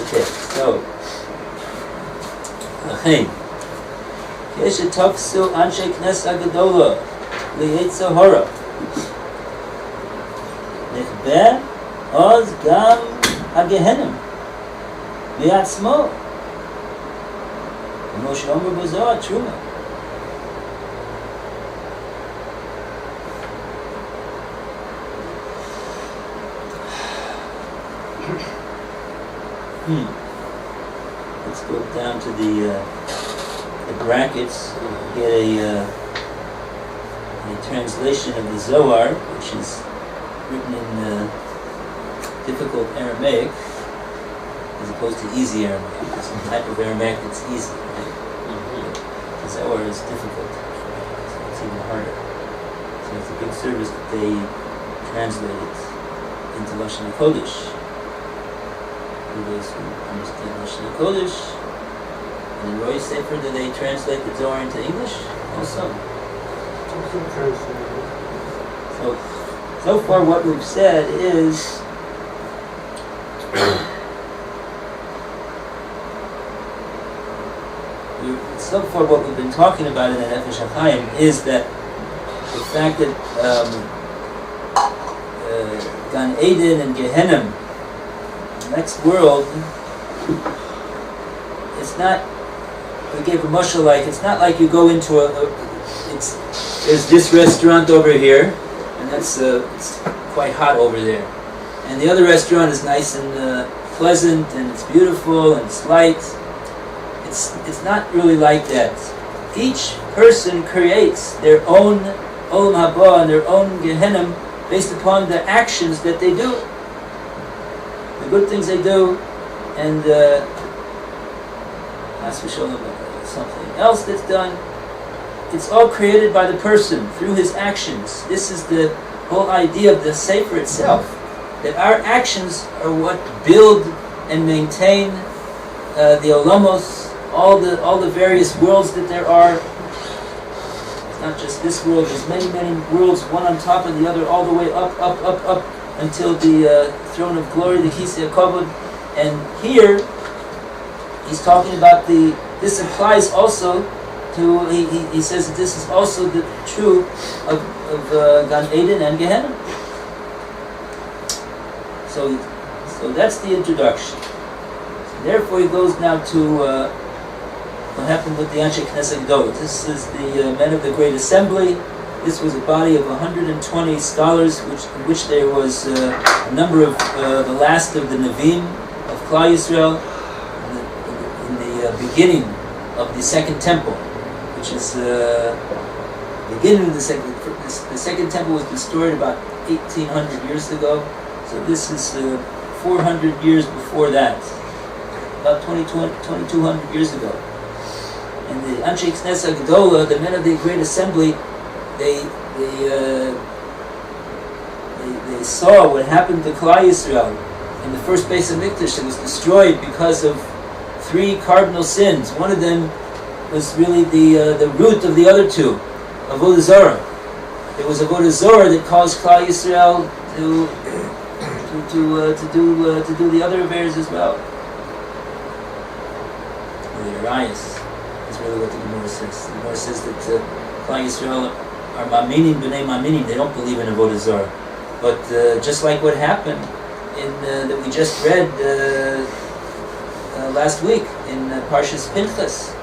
Okay, so HaChaim Keshetofsu Anshe Knesset Gadola Lietza Hora Nechbe Oz Gam HaGehenim Miatzmo Moshe Omer B'Zohar Truma. Let's go down to the brackets. We'll get a translation of the Zohar, which is written in difficult Aramaic, as opposed to easy Aramaic. There's some type of Aramaic that's easy, right? The Zohar is difficult, so it's even harder. So it's a big service that they translate it into Lashon HaKodesh. Those who understand Lashon HaKodesh. And in Roy Sefer, do they translate the Zohar into English also? So far what we've said is so far what we've been talking about in the Nefesh HaChaim is that the fact that Gan Eden and Gehenna, next world, it's not, we gave a mashal like, it's not like you go into there's this restaurant over here, and that's it's quite hot over there. And the other restaurant is nice and pleasant, and it's beautiful, and it's light. It's not really like that. Each person creates their own Olam Haba and their own Gehenna based upon the actions that they do. The good things they do, and something else that's done. It's all created by the person through his actions. This is the whole idea of the Sefer itself, that our actions are what build and maintain the Olamos, all the various worlds that there are. It's not just this world. There's many worlds, one on top of the other, all the way up until the throne of glory, the Kisei HaKavod. And here, he's talking about this applies also to, he says that this is also the true of Gan Eden and Gehenna. So that's the introduction. So therefore he goes now to what happened with the Anshe Knesset Gadol. This is the men of the Great Assembly. This was a body of 120 scholars, in which there was a number of the last of the Nevi'im of Klal Yisrael in the beginning of the Second Temple, which is the beginning of the Second Temple was destroyed about 1800 years ago. So this is 400 years before that, about 2200 years ago. And the Anshe Knesset Gadola, the men of the Great Assembly, they saw what happened to Klal Yisrael in the first Beis HaMikdash. It was destroyed because of three cardinal sins. One of them was really the root of the other two, Avodah Zarah. It was Avodah Zarah that caused Klal Yisrael to do the other affairs as well. The Arias is really what the Gemara says. The Gemara says that Klal Yisrael are Maminim b'nei Maminim. They don't believe in Avodah Zarah. But just like what happened in that we just read last week in Parshas Pinchas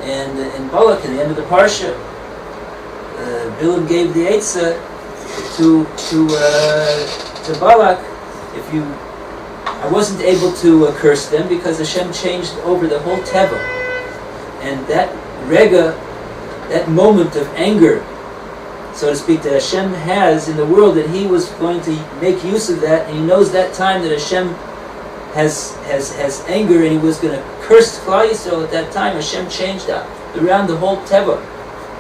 and in Balak, at the end of the Parsha, Bilam gave the Eitzah to Balak. I wasn't able to curse them because Hashem changed over the whole Teva, and that rega, that moment of anger, so to speak, that Hashem has in the world, that He was going to make use of that, and He knows that time that Hashem has anger, and He was going to curse Klal Yisrael at that time. Hashem changed around the whole Teva,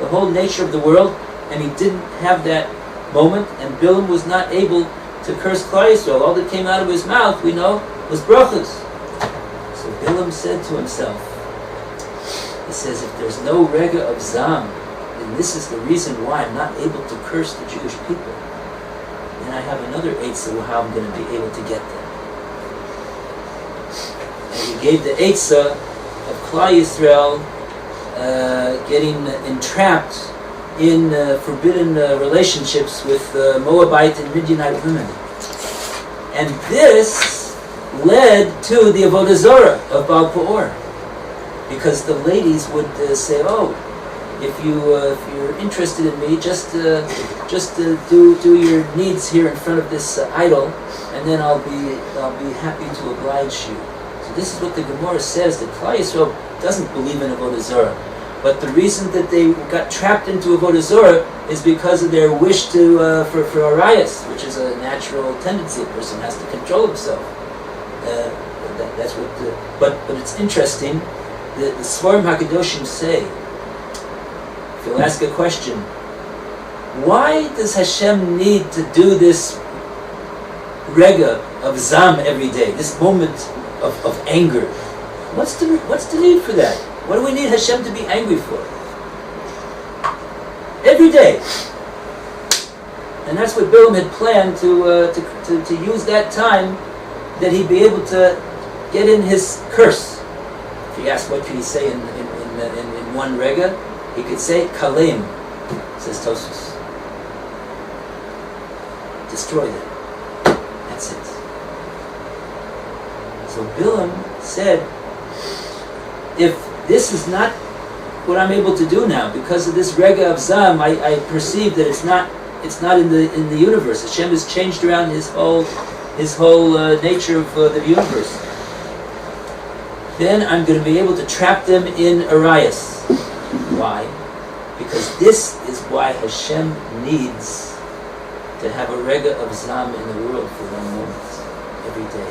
the whole nature of the world, and He didn't have that moment, and Bilam was not able to curse Klal Yisrael. All that came out of his mouth, we know, was brachas. So Bilam said to himself, he says, if there's no rega of zam, then this is the reason why I'm not able to curse the Jewish people. Then I have another eitzah how I'm going to be able to get them. he gave the Eitzah of Klal Yisrael getting entrapped in forbidden relationships with Moabite and Midianite women. And this led to the Avodah Zorah of Baal Peor. Because the ladies would say, "Oh, if you're interested in me, just do your needs here in front of this idol, and then I'll be happy to oblige you." So this is what the Gemara says, that Klal Yisrael doesn't believe in Avodah Zorah. But the reason that they got trapped into Avodah Zorah is because of their wish for arayas, which is a natural tendency. A person has to control himself. That's what. But it's interesting. The Svarim HaKadoshim say, if you'll ask a question, why does Hashem need to do this rega of zam every day, this moment of anger? What's the need for that? What do we need Hashem to be angry for? Every day. And that's what Bilam had planned to use that time, that he'd be able to get in his curse. If you ask what could he say in one rega, he could say Kalem, says Tosfos. Destroy them. That's it. So Bilam said, if this is not what I'm able to do now, because of this rega of zam, I perceive that it's not in the universe. Hashem has changed around his whole nature of the universe. Then I'm going to be able to trap them in arayas. Why? Because this is why Hashem needs to have a rega of zam in the world for 1 moment, every day.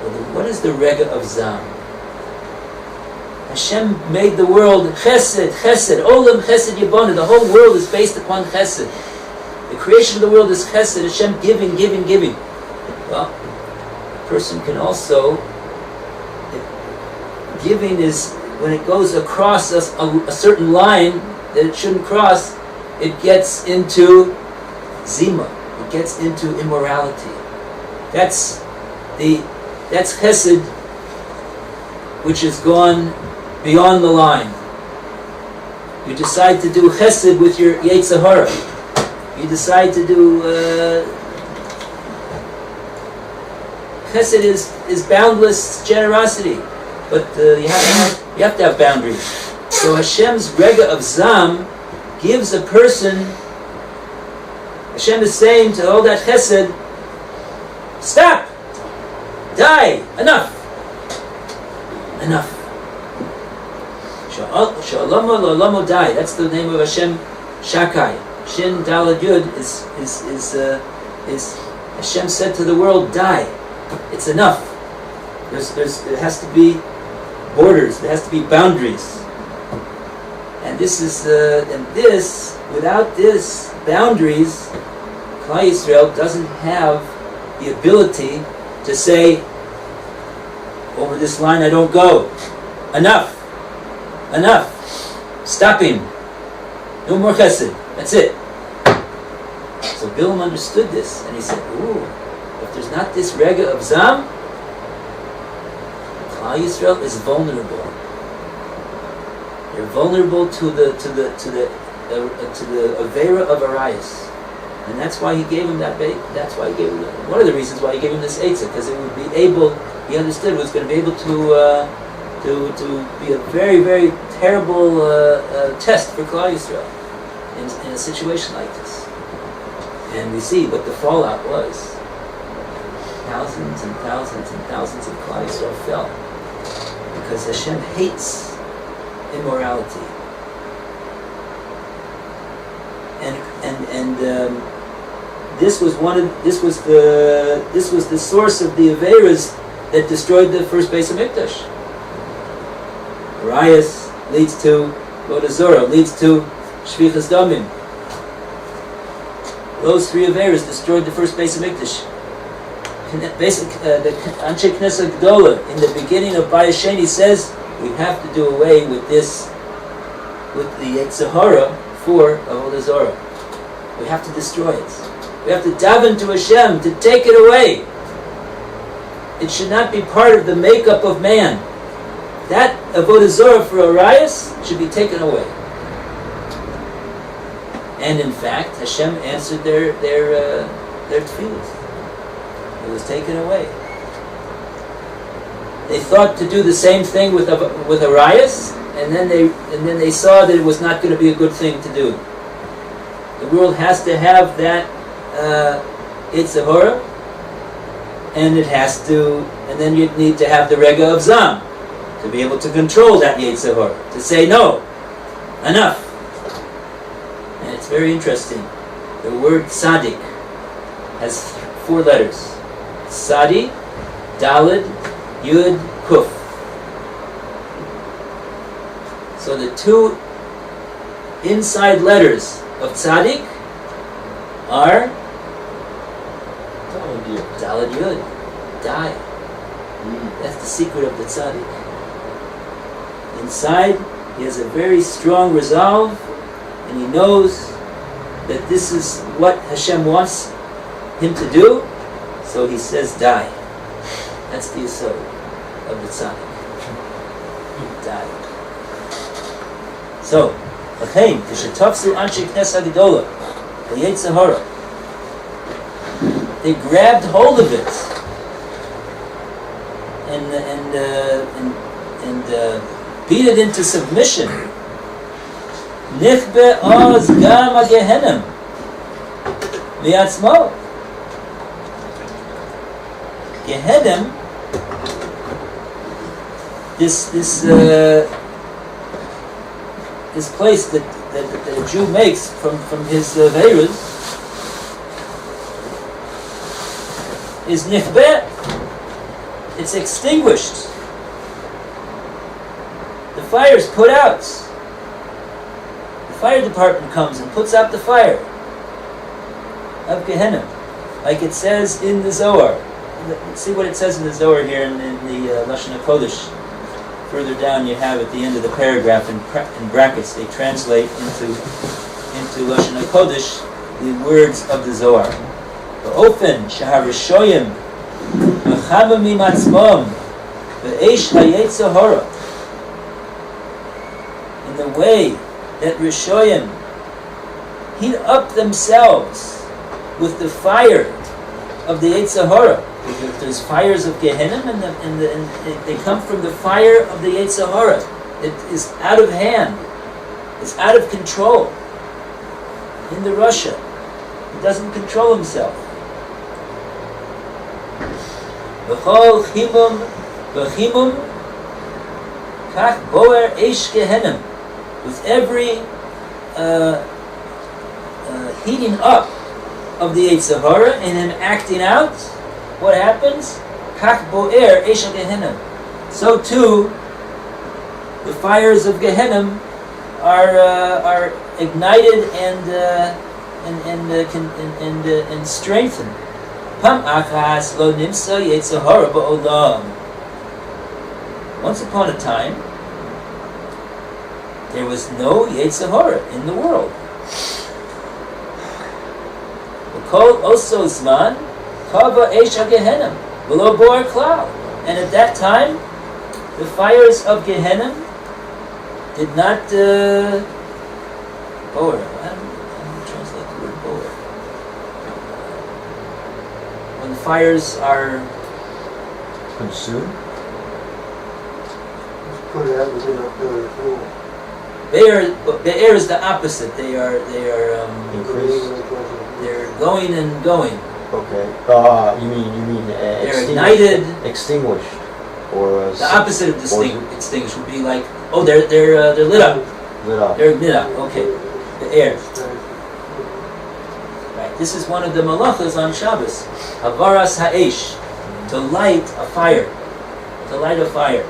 Well, what is the rega of zam? Hashem made the world chesed, olam chesed yibonah. The whole world is based upon chesed. The creation of the world is chesed, Hashem giving. Well, a person can also, giving is, when it goes across a certain line that it shouldn't cross, it gets into zima, it gets into immorality. That's chesed, which has gone beyond the line. You decide to do chesed with your Yetzer Hara. You decide to do chesed is boundless generosity, but you have to have boundaries. So Hashem's rega of zam gives a person. Hashem is saying to all that chesed, stop, die, enough. Sha'alama la'alamo die. That's the name of Hashem Shakai. Shin Dalad Yud is Hashem said to the world, die. It's enough. There has to be borders. There has to be boundaries. And this is without this boundaries, Klal Yisrael doesn't have the ability to say, over this line I don't go. Enough. Stopping. No more chesed. That's it. So Bilam understood this, and he said, "Ooh, if there's not this rega of zam, Klal Yisrael is vulnerable. They're vulnerable to the avera of arayas, and that's why he gave him that. That's why he gave him one of the reasons why he gave him this eitzah, because it would be able. He understood it was going to be able to be a very, very terrible test for Klal Yisrael in a situation like this. And we see what the fallout was. Thousands and thousands and thousands of Klal Yisrael fell because Hashem hates immorality. And this was the source of the averas that destroyed the first Beis HaMikdash. Arayas leads to Avodah Zorah, leads to Shvichas Damim. Those three averas destroyed the first Beis HaMikdash. The Anshe Knesset Gdola in the beginning of Bayis Sheni says we have to do away with this, with the Yetzer Hara for Avodah Zorah. We have to destroy it. We have to daven to Hashem to take it away. it should not be part of the makeup of man. That avodah zarah for Arias should be taken away. And in fact, Hashem answered their tefillos. It was taken away. They thought to do the same thing with Arias, and then they saw that it was not going to be a good thing to do. The world has to have that Yitzhahara, and then you need to have the Rega of Zam to be able to control that Yitzhahara, to say no, enough. And it's very interesting. The word tzaddik has 4 letters: Tzadi, Dalid, Yud, Kuf. So the 2 inside letters of tzaddik are Dalid Yud, die. That's the secret of the tzaddik. Inside, he has a very strong resolve, and he knows that this is what Hashem wants him to do, so he says die. That's the yesod of the tzaddik. Die. So, HaChaim, Tishatafsu Anshe Knes HaGedolah, the Yitzhahara, they grabbed hold of it and beat it into submission. Nichbe oz gam ha-gehenim mi'atzmo. Gehenim, this place that a Jew makes from his veirus is nichbe. It's extinguished. The fire is put out. The fire department comes and puts out the fire of Gehenna, like it says in the Zohar. Let's see what it says in the Zohar here in the Lashon HaKodesh. Further down you have at the end of the paragraph in brackets, they translate into Lashon HaKodesh the words of the Zohar. Ba'ofen shaharashoyim v'chamamim atzmom v'eish hayetzahara. In the way that Rishoyim heat up themselves with the fire of the Yetzirah. There's fires of Gehenna, and they come from the fire of the Yetzirah. It is out of hand. It's out of control. In the Russia, he doesn't control himself. V'chol chimum kach boer eish Gehenna. With every heating up of the Yetzirah and him acting out, what happens? Kach boer eish Gehenna. So too, the fires of Gehenna are ignited and strengthened. Pam achas lo nimsa Yetzirah ba'olam. Once upon a time, there was no Yetzirah in the world. V'kol oso zman kava eish Gehenna v'lo boar klal. And at that time, the fires of Gehenna did not boar. I don't translate the word boar. When the fires are consumed, put it out within a pillar of fuel. Be'er is the opposite. They're going and going. Okay. You mean they're ignited, extinguished, or the opposite of extinguished would be like, oh, they're lit up. Lit up. They're lit up. Okay. The air. Right. This is one of the malachas on Shabbos. Havaras ha'esh, to light a fire. To light a fire.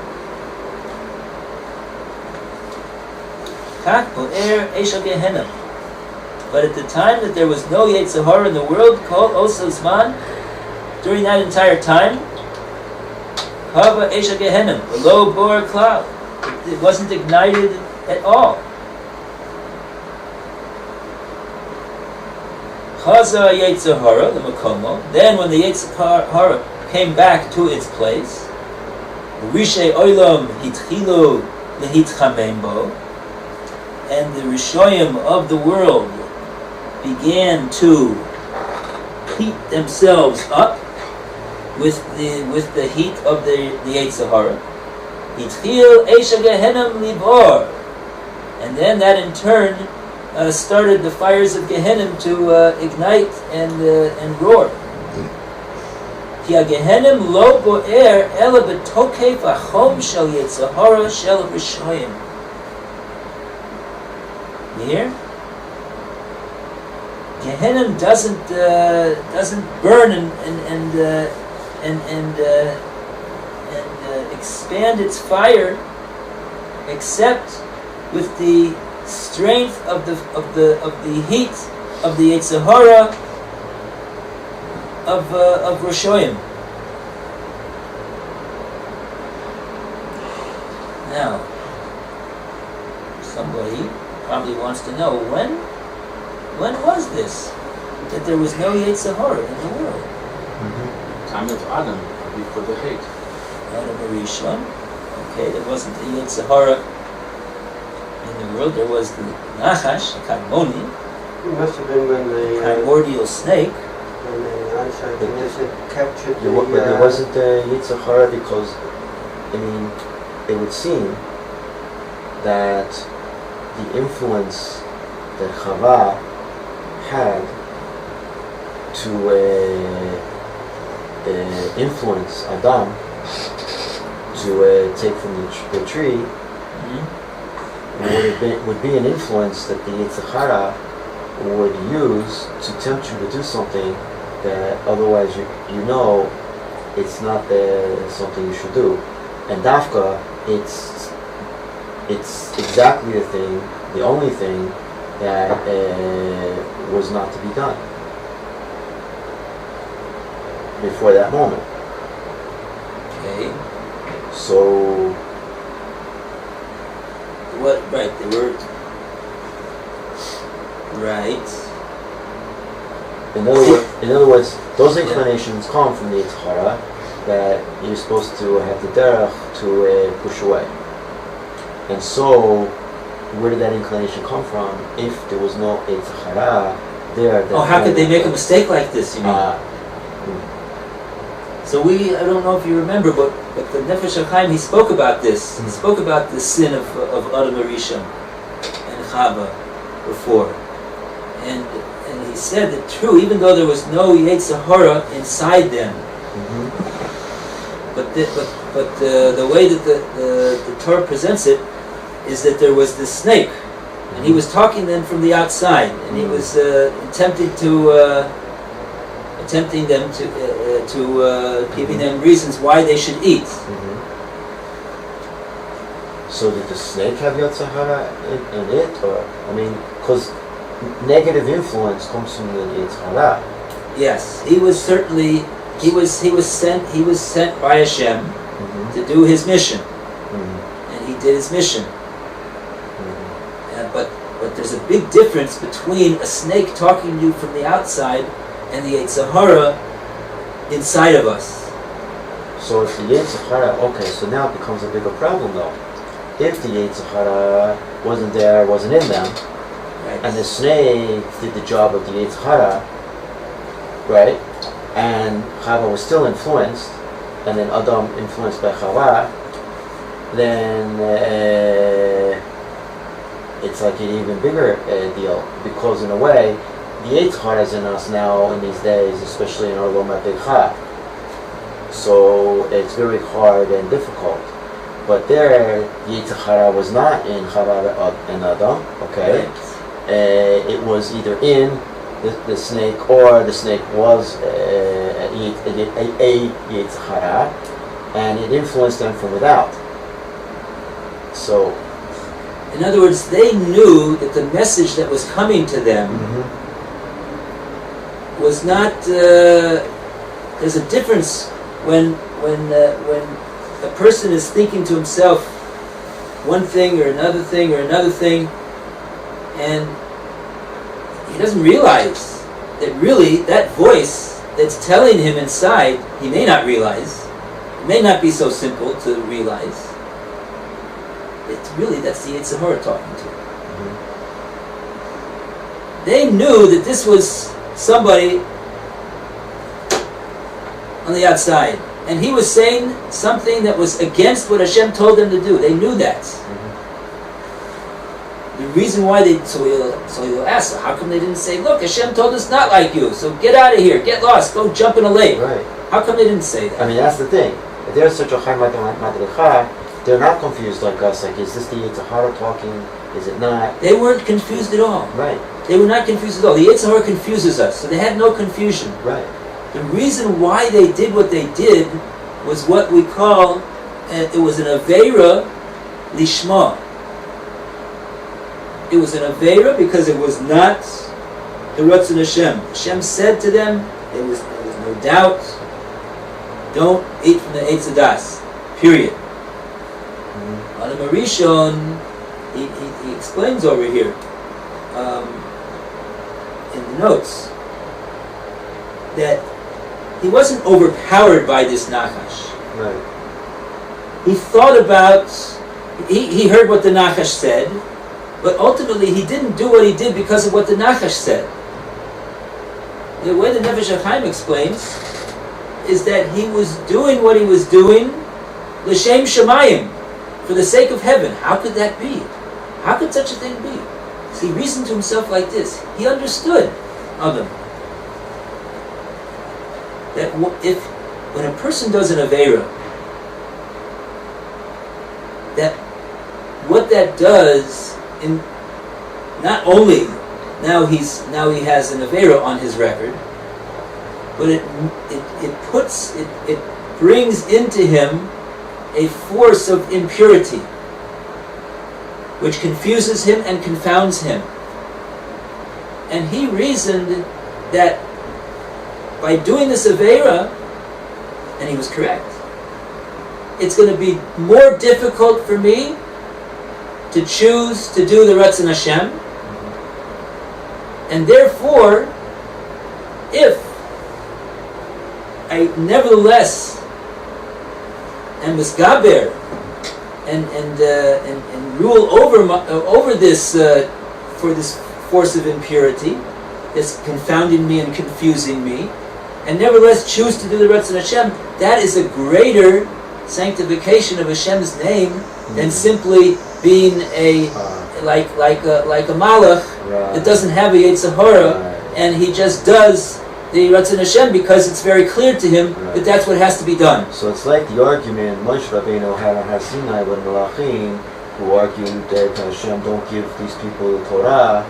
But at the time that there was no Yetzirah in the world, called Oso Zman, during that entire time, Kava Esha Gehenna, below Bor Cloud, it wasn't ignited at all. Chaza Yetzirah, the Makomo, then when the Yetzirah came back to its place. Rishei Olam hitchilu lehitchamem bo, and the Rishoyim of the world began to heat themselves up with the heat of the Yetzer Hara. Hitchil Eisha Gehenim libor, and then that in turn started the fires of Gehenim to ignite and roar. Ki Gehenim lo boer ela betokef achom shel Yetzer Hara shel Rishoyim. You hear? Gehenim doesn't burn and expand its fire except with the strength of the heat of the Yetzer Hara of Rishoyim. Now, somebody probably wants to know when was this that there was no Yetzer Hara in the world? Time of Adam, before the hate. Adam Rishon. Okay, there wasn't a Yetzer Hara in the world. There was the Nachash, the Kadmoni, It must have been when the primordial snake. when the eyesight captured the. But there wasn't a Yetzer Hara because, I mean, it would seem that the influence that Chava had to influence Adam to take from the tree would be an influence that the Yetzer Hara would use to tempt you to do something that otherwise you know it's not something you should do. And Dafka, it's exactly the only thing that was not to be done before that moment. Okay. So What? Right. They were. Right. in other words, those inclinations come from the Yetzer Hara that you're supposed to have the derech to push away. And so, where did that inclination come from? If there was no Yetzer Hara there, then How could they make a mistake like this? You mean? So I don't know if you remember, but the Nefesh HaChaim, he spoke about this. He spoke about the sin of Adam Rishon and Chava before, and he said that true, even though there was no Yetzer Hara inside them, but the way that the Torah presents it is that there was this snake, and he was talking then from the outside, and he was attempting them to giving them reasons why they should eat. So did the snake have Yetzer Hara in it, or because negative influence comes from the Yetzer Hara. Yes, he was certainly he was sent by Hashem to do his mission, and he did his mission. But there's a big difference between a snake talking to you from the outside and the Yetzer Hara inside of us. So if the Yetzer Hara, okay, so now it becomes a bigger problem though. If the Yetzer Hara wasn't in them, Right. and the snake did the job of the Yetzer Hara, right, and Chava was still influenced, and then Adam influenced by Chava, then it's like an even bigger deal, because in a way, the Yetzer Hara is in us now in these days, especially in our Loma Becha. So it's very hard and difficult. But there, Yetzer Hara was not in Chava and Adam, okay? Right. It was either in the snake, or the snake was a Yetzer Hara, and it influenced them from without. So, In other words, they knew that the message that was coming to them was not. There's a difference when a person is thinking to himself one thing or another thing or another thing, and he doesn't realize that really that voice that's telling him inside, he may not realize, it may not be so simple to realize. It's really, that's the Yetzer Hara talking to him. They knew that this was somebody on the outside, and he was saying something that was against what Hashem told them to do. They knew that. The reason why so he'll ask, so how come they didn't say, look, Hashem told us not like you, so get out of here, get lost, go jump in a lake. Right. How come they didn't say that? I mean, that's the thing. If they're such a HaChaim Madricha, they're not confused like us. Like, is this the Yetzer Hara talking? Is it not? They weren't confused at all. Right. They were not confused at all. The Yetzer Hara confuses us, so they had no confusion. Right. The reason why they did what they did was what we call, it was an Aveira Lishma. It was an Aveira because it was not the Ratzon Hashem. Hashem said to them, there was no doubt, don't eat from the Eitz Hadas. Period. Adam Arishon, he explains over here in the notes that he wasn't overpowered by this Nachash. Right. He thought about, he heard what the Nachash said, but ultimately he didn't do what he did because of what the Nachash said. The way the Nefesh HaChaim explains is that he was doing what he was doing l'shem shamayim, for the sake of heaven. How could that be? How could such a thing be? So he reasoned to himself like this. He understood Adam that if when a person does an Aveira, that what that does in not only now he has an Aveira on his record, but it brings into him a force of impurity which confuses him and confounds him. And he reasoned that by doing this Aveira, and he was correct, it's going to be more difficult for me to choose to do the Ratzon Hashem, and therefore, if I nevertheless am misgaber and rule over this for this force of impurity that's confounding me and confusing me, and nevertheless choose to do the Ratzon Hashem, that is a greater sanctification of Hashem's name than simply being a like a malach that doesn't have a Yetzer Hara, and he just does the Ratzon Hashem because it's very clear to him that that's what has to be done. So it's like the argument Moshe Rabbeinu had on Har Sinai with Malachim, who argued that Hashem don't give these people the Torah,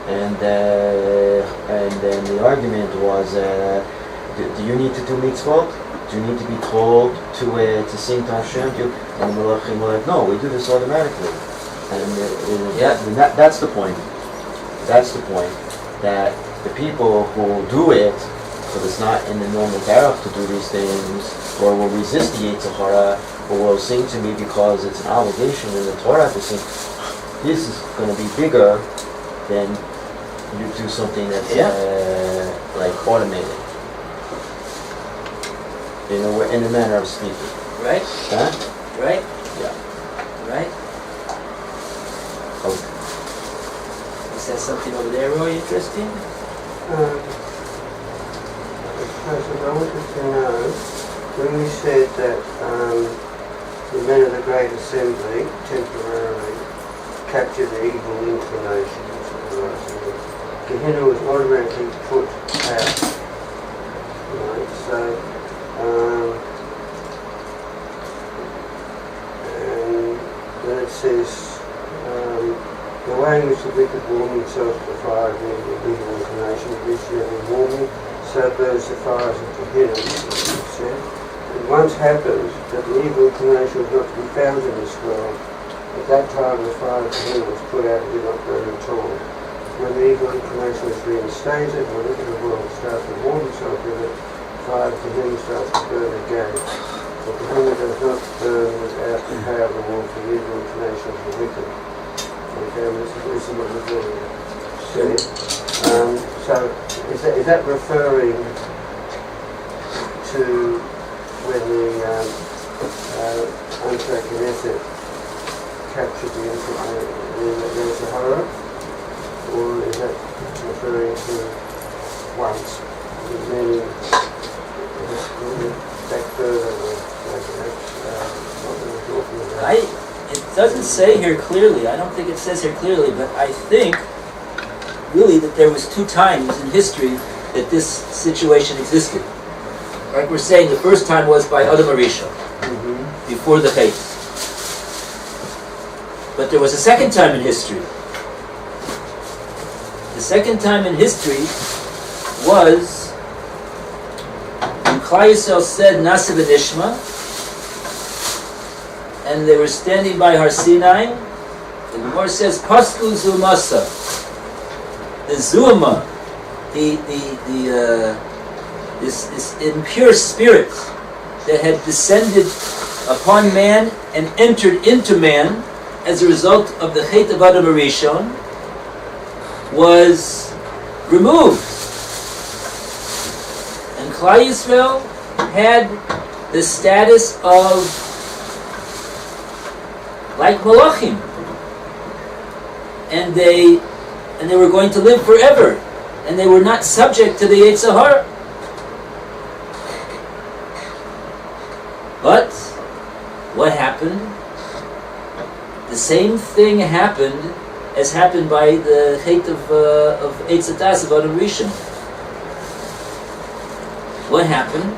and then the argument was, do you need to do mitzvot? Do you need to be told to sing to Hashem? And the Malachim were like, no, we do this automatically. And that's the point. That's the point. That the people who do it, so it's not in the normal derech to do these things, or will resist the Yetzer Hara, or will sing to me because it's an obligation in the Torah to sing, this is going to be bigger than you do something that's like automated. In a manner of speaking. Right? Huh? Right? Yeah. Right? Okay. Is that something over there, Roy, interesting? I wanted to know, when we said that the men of the Great Assembly temporarily captured the evil inclinations of the Russia, Gehenna was automatically put out. Right, so, and then it says, the way in which the wicked warm themselves to the fire of the evil inclination which they were warming, so burns the fires of Gehenna, it said. It once happened that the evil inclination was not to be found in this world. At that time the fire of Gehenna was put out and did not burn at all. When the evil inclination was reinstated, when the wicked world starts to warm itself with it, the fire of Gehenna starts to burn again. But Gehenna does not burn without the power of the warmth of the evil inclination of the wicked. Okay, this is what we're doing. So is that referring to when the Antagonistic captured the infant in the Sahara, or is that referring to once? Meaning back further, what we were talking about. It doesn't say here clearly. I don't think it says here clearly, but I think really that there was two times in history that this situation existed. Like we're saying, the first time was by Adam Arisha, before the Chet. But there was a second time in history. The second time in history was when Klal Yisrael said Nasa v'Nishma, and they were standing by Har Sinai. The Gemara says Pasku Zumasa. The Zuma, this impure spirit that had descended upon man and entered into man as a result of the Chet of Adam Arishon was removed. And Klal Yisrael had the status of like Malachim. And they were going to live forever. And they were not subject to the Yetzer Hara. But what happened? The same thing happened as happened by the Chet of Eitz Hadas of Adam Rishon. What happened?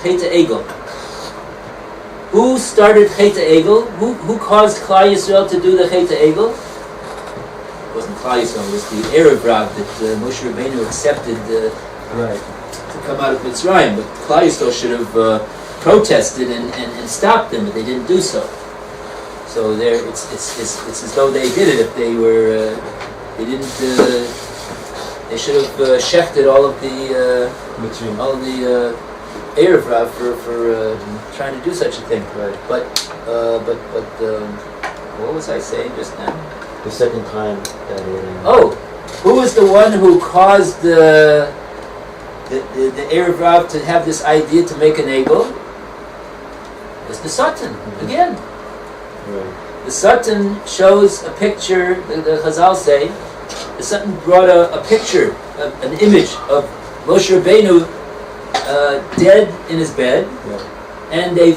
Chet Egel. Who started Chet Egel? Who caused Klal Yisrael to do the Chet Egel? It wasn't Klal Yisrael, it was the Erev Rav that Moshe Rabbeinu accepted to come out of Mitzrayim. But Klal Yisrael should have protested and stopped them, but they didn't do so. So there, it's as though they did it. If they were, they didn't. They should have shechted all of the Erev Rav for trying to do such a thing. Right. But what was I saying just now? The second time that Who was the one who caused the Erev Rav to have this idea to make an egel? It was the Satan again. Right. The Satan shows a picture. The Chazal say the Satan brought a picture, an image of Moshe Rabbeinu dead in his bed, and they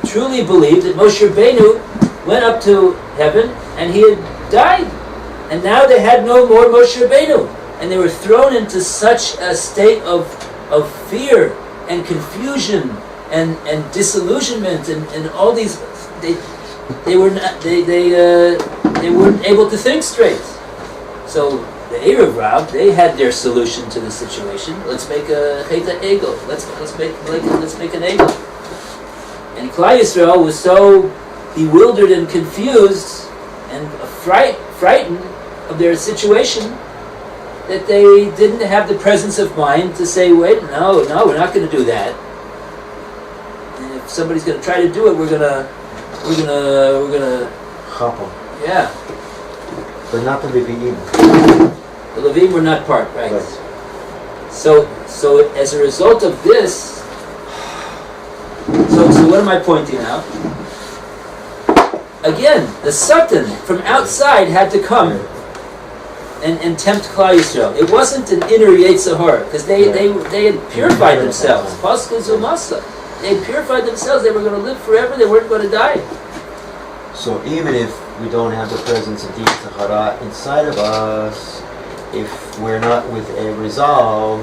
truly believed that Moshe Rabbeinu went up to heaven and he had died, and now they had no more Moshe Rabbeinu, and they were thrown into such a state of fear and confusion and disillusionment and all these. They weren't able to think straight. So the Erev Rav, they had their solution to the situation. Let's make a Chet Egel. Let's make an Egel. And Klal Yisrael was so bewildered and confused and frightened of their situation that they didn't have the presence of mind to say, "Wait, no, we're not going to do that. And if somebody's going to try to do it, we're gonna chop them. Yeah." But not the Levim. The Levim were not part, right? So as a result of this, so what am I pointing out? Again, the Satan from outside had to come and tempt Klal Yisrael. It wasn't an inner Yetzer Hara, because they had purified themselves. Pascha Zumasa. They had purified themselves. They were going to live forever. They weren't going to die. So even if we don't have the presence of the Yetzer Hara inside of us, if we're not with a resolve,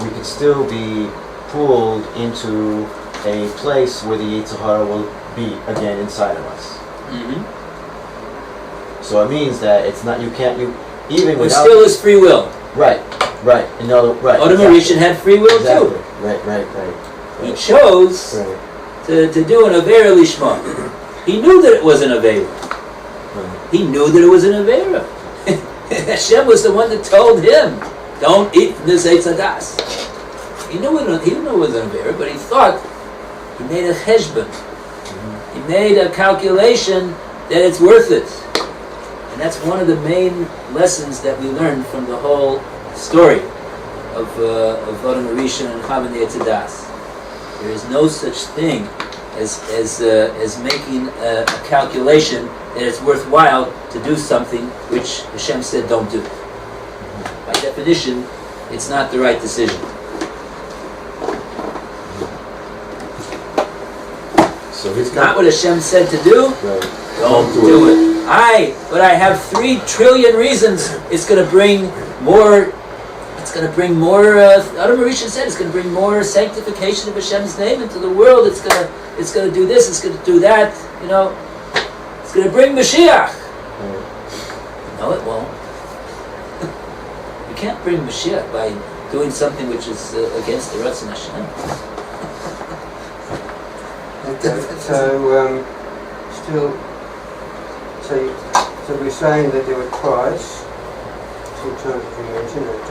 we could still be pulled into a place where the Yetzer Hara will be again inside of us. Mm-hmm. So it means that it's not, even There without... still is free will. Right. Adam Rishon had free will too. Right. He chose to do an Avera Lishma. He knew that it was an Avera. He knew that it was an Avera. Hashem was the one that told him, "Don't eat from this Eitz Hadas." He knew it was an Avera, but he thought, he made a cheshbon. He made a calculation that it's worth it. And that's one of the main lessons that we learned from the whole story of Adam Rishon and Chava Eitz Hadas. There is no such thing as making a calculation that it's worthwhile to do something which Hashem said don't do. By definition, it's not the right decision. So he's Not what Hashem said to do, right. don't do it. But I have 3 trillion reasons it's going to bring more. It's going to bring more. Adam Marisha said it's going to bring more sanctification of Hashem's name into the world. It's going to do this. It's going to do that. You know, it's going to bring Mashiach. Right. No, it won't. You can't bring Mashiach by doing something which is against the Ratzon Hashem. Okay, so we're saying that there were twice, 2 times we mentioned at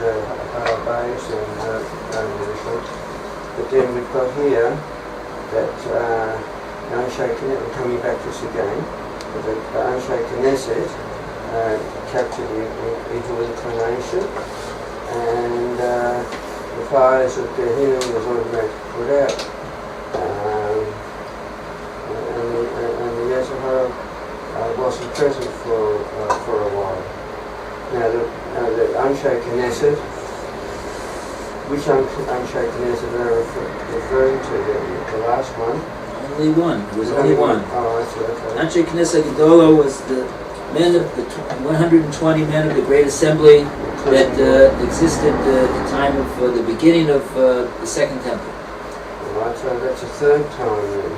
base and Yerushalyim. But then we've got here that Anshe Knesset, we're coming back to this again, that the Anshe Knesset captured the evil inclination, and the fires of Gehenna was automatically put out. And the Yeshiva wasn't present for a while. Now the Anshe Knesset, which Anshe Knesset are referring to? The last one? Only one. It was only one. Oh, I see. Okay. Anshe Knesset Gedola was the men of the 120 men of the Great Assembly that existed at the time of the beginning of the Second Temple. Right, so that's a 3rd time then.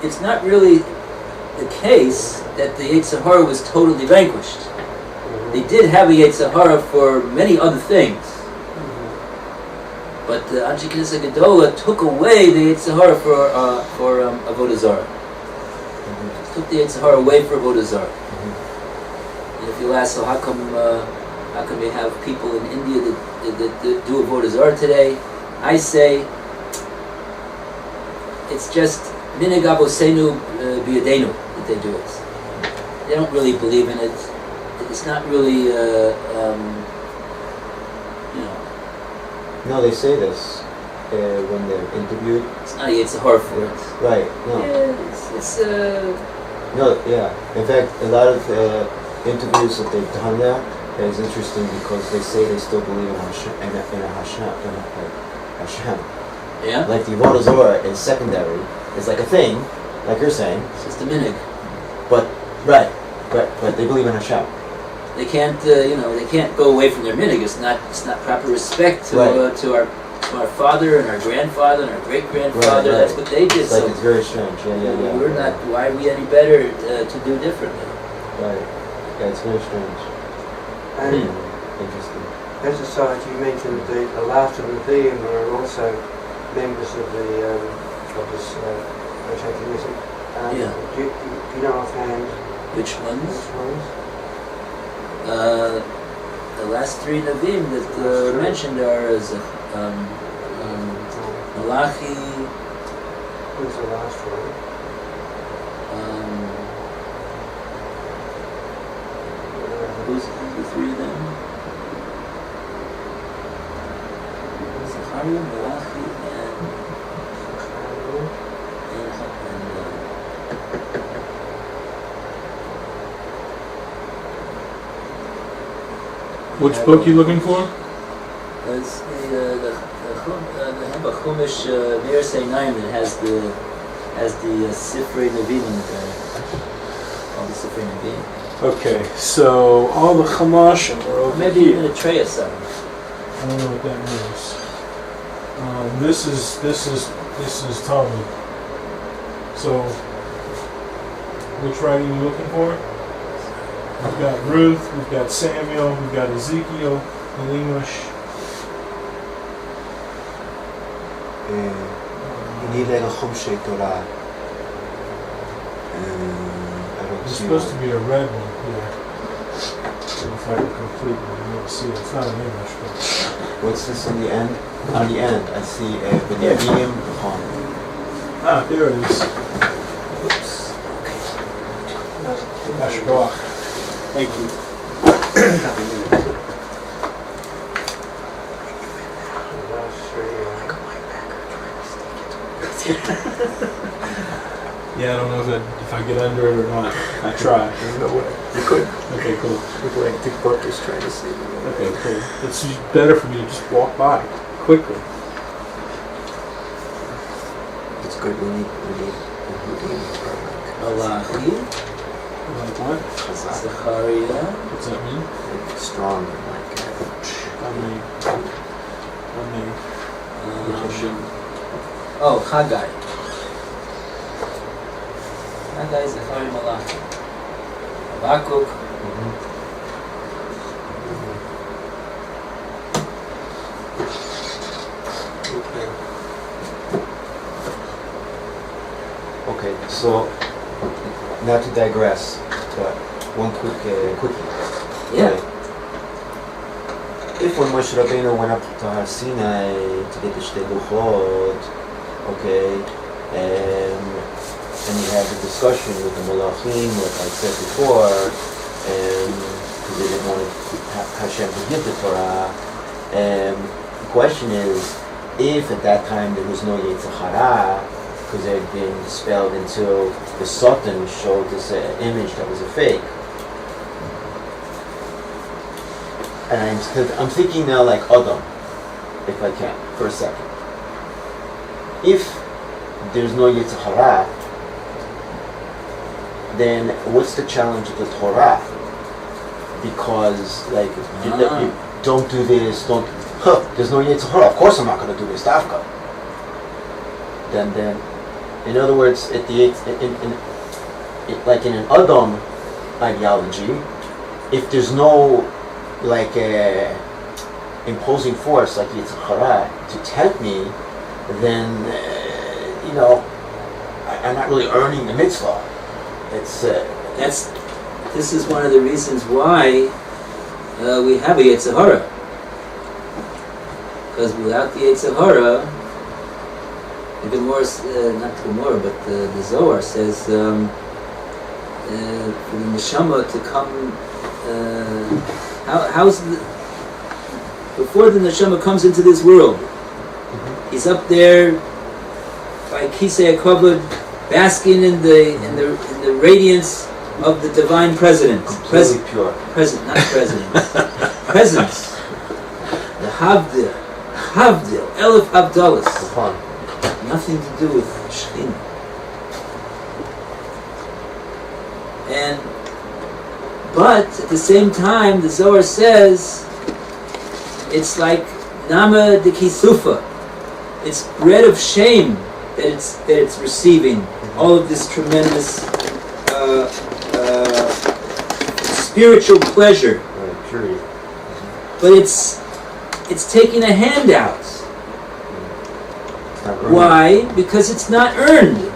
It's not really the case that the Yetzer Hara was totally vanquished. They did have a Yetzer Hara for many other things. But Anshe Knesset Gedola took away the Yetzer Hara for Avodah Zarah. Took the Yetzer Hara away for Avodah Zarah. And if you'll ask, so how come we have people in India that do Avodah Zarah today? I say it's just Minig Avosenu B'Yadenu that they do it. They don't really believe in it. It's not really, No, they say this when they're interviewed. It's not a Yetzer Hara for it. Right. No. Yeah, it's No. Yeah. In fact, a lot of interviews that they've done there is interesting because they say they still believe in Hashem. Hashem. Yeah. Like the Avodah Zarah is secondary. It's like a thing, like you're saying. It's just a minig. But they believe in Hashem. They can't, they can't go away from their minig. It's not proper respect to our father and our grandfather and our great grandfather. Right. That's what they did. It's like it's very strange. Yeah. We're not. Why are we any better to do differently? Right. Yeah, it's very strange. And interesting. as a side, you mentioned the last of the Nevi'im are also members of this Anshe Knesset. Do you know offhand Which ones? which ones? The last 3 Nevi'im that are mentioned are Malachi. Who's the last one? Who's the 3 of them? Zechariah, Malachi, Which book you looking for? It's the Chumash Mir Seinayim that has the Sifrei Nevi'im all the Sifrei Nevi'im. Okay, so all the Chumash are over Maybe here. even a tray of some. I don't know what that means. This is Talmud. So, which writing are you looking for? We've got Ruth, we've got Samuel, we've got Ezekiel, Elimash. You need like a Chumshei Torah. It's supposed to be a red one here. If I can complete it, you won't see it. It's not an English book. What's this on the end? On the end, I see Binyamin Khan. Ah, there it is. Oops. Ashkoch. Thank you. The last 3. decide if I get under it or not. I try. No way. You could. Okay, cool. You're going to book is trying to see you. Okay, cool. It's better for me to just walk by quickly. It's good. We need Malachi, Like what? Zechariah, What's that mean? strong and like How many? Haggai. Haggai, Zechariah, Malachi. Habakkuk. Okay, so not to digress, but one quickie. Yeah. Right. If when Moshe Rabbeinu went up to Har Sinai to get the Shtei Luchot, okay, and he had the discussion with the Malachim, like I said before, and because they didn't want Hashem to give the Torah, and the question is, if at that time there was no Yetzer Hara, because they had been dispelled until the Satan showed this image that was a fake. And I'm thinking now like Adam, if I can, for a second. If there's no Yetzer Hara, then what's the challenge of the Torah? Because like, you don't do this, there's no Yetzer Hara, of course I'm not going to do this, Dafka. Then, in other words, like in an Adam ideology, if there's no like imposing force like Yetzer Hara to tempt me, then I'm not really earning the mitzvah. It's This is one of the reasons why we have a Yetzer Hara. Because without the Yetzer Hara, the Gemara, not the Gemara, but the Zohar says for the neshama to come. Before the neshama comes into this world, he's up there by Kisei HaKavod, basking in the radiance of the divine president. Pure. Present, not president. Presence. The Havdil, Elif Havdalas. Nothing to do with Shekhinah. But at the same time, the Zohar says it's like Nama de Kisufa. It's bread of shame that it's receiving all of this tremendous spiritual pleasure. Purity. But it's taking a handout. Why? Because it's not earned.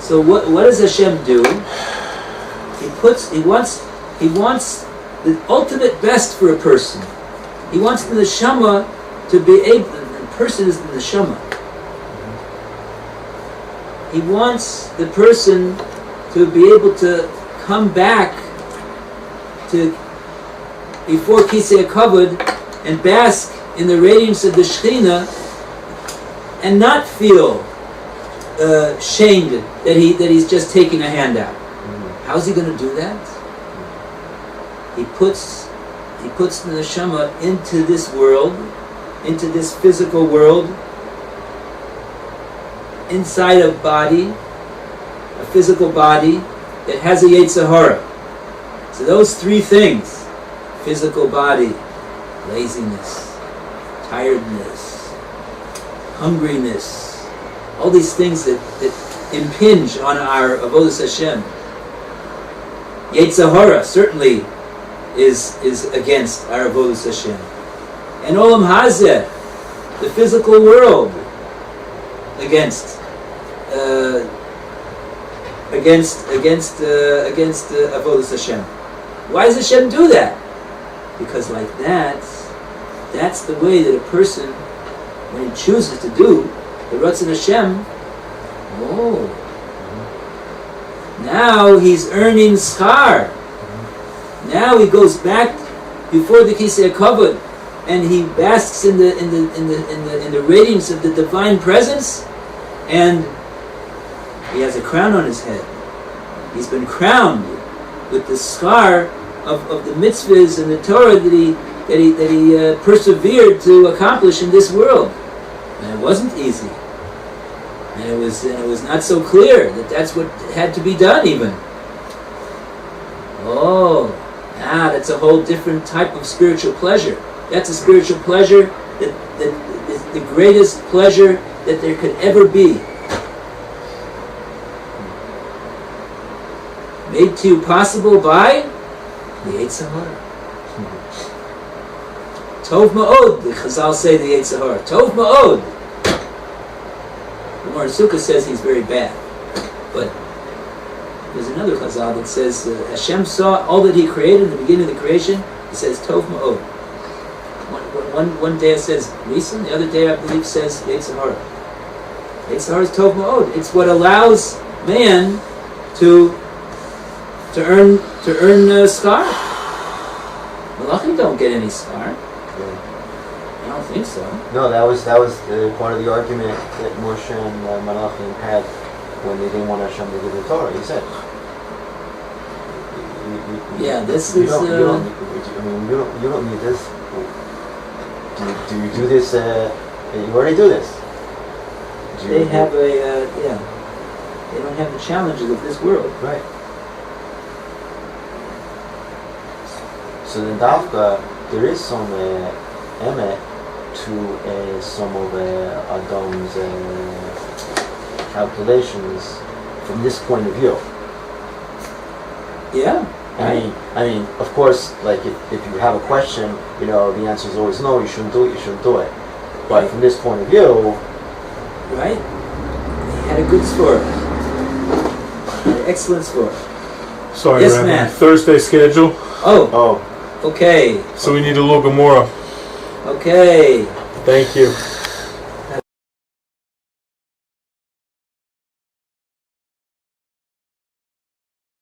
So what does Hashem do? He wants the ultimate best for a person. He wants the neshama to be able. The person is the neshama. He wants the person to be able to come back to before Kisei HaKavod and bask in the radiance of the Shekhinah and not feel shamed that he's just taking a handout. How's he going to do that? He puts the neshama into this world, into this physical world, inside a body, a physical body that has a Yetzer Hara. So those three things: physical body, laziness, tiredness, hungriness, all these things that impinge on our avodas Hashem. Yetzer Hara certainly is against our avodas Hashem. And Olam Hazeh, the physical world, against avodas Hashem. Why does Hashem do that? Because like that's the way that a person, when he chooses to do the Ratzon Hashem, now he's earning schar. Now he goes back before the Kisei HaKavod and he basks in the radiance of the divine presence, and He has a crown on his head. He's been crowned with the scar of the mitzvahs and the Torah that he persevered to accomplish in this world. And it wasn't easy. And it was not so clear that that's what had to be done even. Oh, that's a whole different type of spiritual pleasure. That's a spiritual pleasure that is the greatest pleasure that there could ever be. Made to you possible by the Yetzer Hara. Tov Ma'od, the Chazal say the Yetzer Hara. Tov Ma'od. The Gemara Sukkah says he's very bad. But there's another Chazal that says Hashem saw all that He created in the beginning of the creation. He says Tov Ma'od. One day it says Nisan, the other day I believe says Yetzer Hara. Yetzer Hara is Tov Ma'od. It's what allows man to earn scar. Malachim don't get any scar. I don't think so. No, that was part of the argument that Moshe and Malachim had when they didn't want Hashem to give the Torah. He said, you don't need this. Do you do this? You already do this. They have they don't have the challenges of this world. Right. So then Dafka, there is some emet to some of Adam's calculations from this point of view. Yeah. I mean, of course, like if you have a question, the answer is always no, you shouldn't do it. But Right. from this point of view, Right? He had a good score. An excellent score. Sorry, Yes, Rabbi. ma'am. Thursday schedule. Oh, okay. So we need a little Gemara. Okay. Thank you.